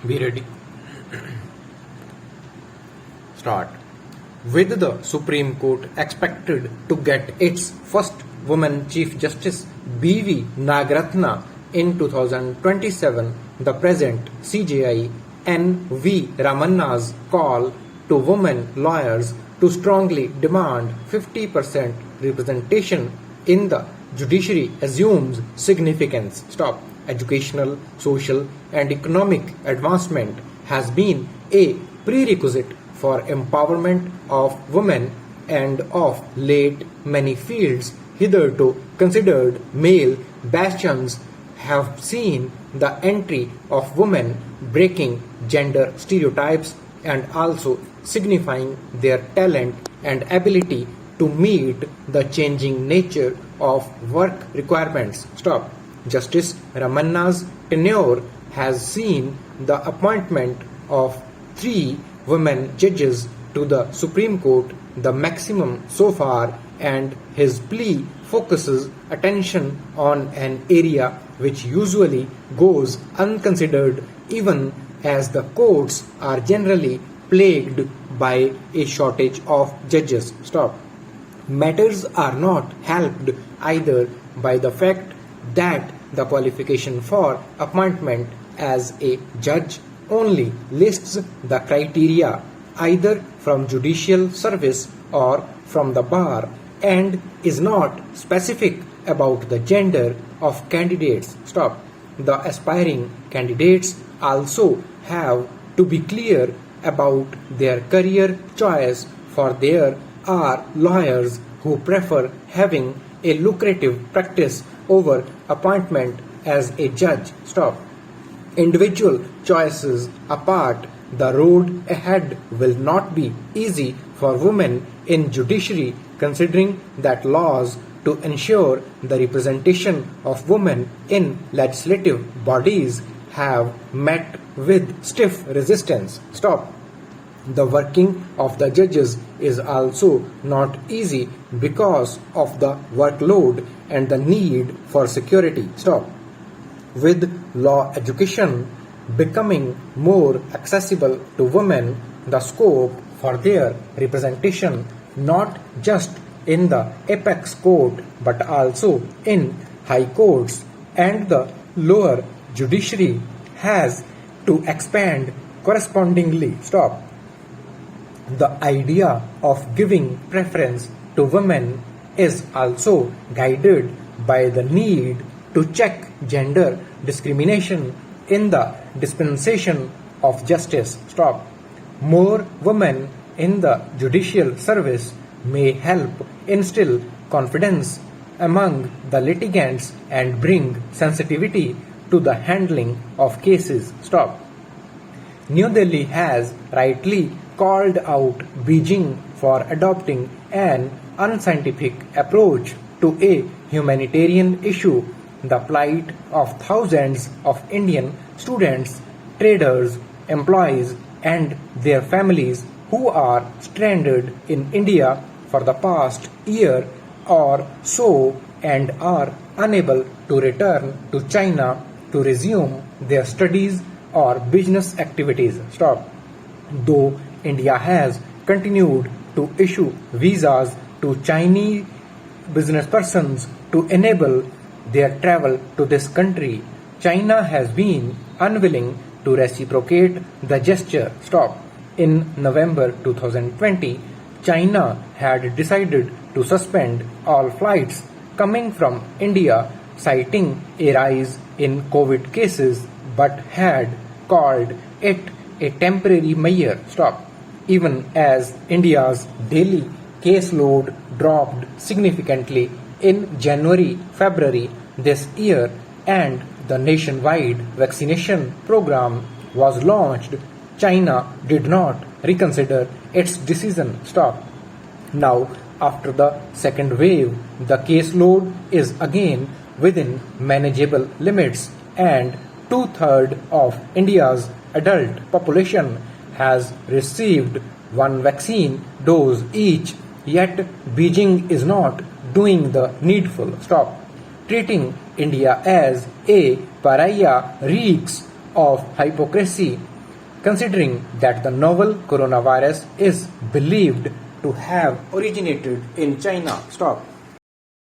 Be ready. Start. With the Supreme Court expected to get its first woman Chief Justice B.V. Nagaratna in 2027, the present CJI N.V. Ramanna's call to women lawyers to strongly demand 50% representation in the judiciary assumes significance. Stop. Educational, social, and economic advancement has been a prerequisite for empowerment of women, and of late many fields hitherto considered male bastions have seen the entry of women, breaking gender stereotypes and also signifying their talent and ability to meet the changing nature of work requirements. Stop. Justice Ramanna's tenure has seen the appointment of 3 women judges to the Supreme Court, the maximum so far, and his plea focuses attention on an area which usually goes unconsidered, even as the courts are generally plagued by a shortage of judges. Stop. Matters are not helped either by the fact that the qualification for appointment as a judge only lists the criteria either from judicial service or from the bar and is not specific about the gender of candidates. Stop. The aspiring candidates also have to be clear about their career choice, for there are lawyers who prefer having a lucrative practice over appointment as a judge. Stop. Individual choices apart, the road ahead will not be easy for women in judiciary, considering that laws to ensure the representation of women in legislative bodies have met with stiff resistance. Stop. The working of the judges is also not easy because of the workload and the need for security. Stop. With law education becoming more accessible to women, the scope for their representation not just in the apex court but also in high courts and the lower judiciary has to expand correspondingly. Stop. The idea of giving preference to women is also guided by the need to check gender discrimination in the dispensation of justice. Stop. More women in the judicial service may help instill confidence among the litigants and bring sensitivity to the handling of cases. Stop. New Delhi has rightly called out Beijing for adopting an unscientific approach to a humanitarian issue, the plight of thousands of Indian students, traders, employees, and their families who are stranded in India for the past year or so and are unable to return to China to resume their studies or business activities. Stop. Though India has continued to issue visas to Chinese business persons to enable their travel to this country, China has been unwilling to reciprocate the gesture. Stop. In November 2020, China had decided to suspend all flights coming from India, citing a rise in COVID cases, but had called it a temporary measure. Stop. Even as India's daily caseload dropped significantly in January-February this year and the nationwide vaccination program was launched, China did not reconsider its decision. Stop. Now, after the second wave, the caseload is again within manageable limits and 2/3 of India's adult population has received one vaccine dose each, yet Beijing is not doing the needful. Stop. Treating India as a pariah reeks of hypocrisy considering that the novel coronavirus is believed to have originated in China. Stop.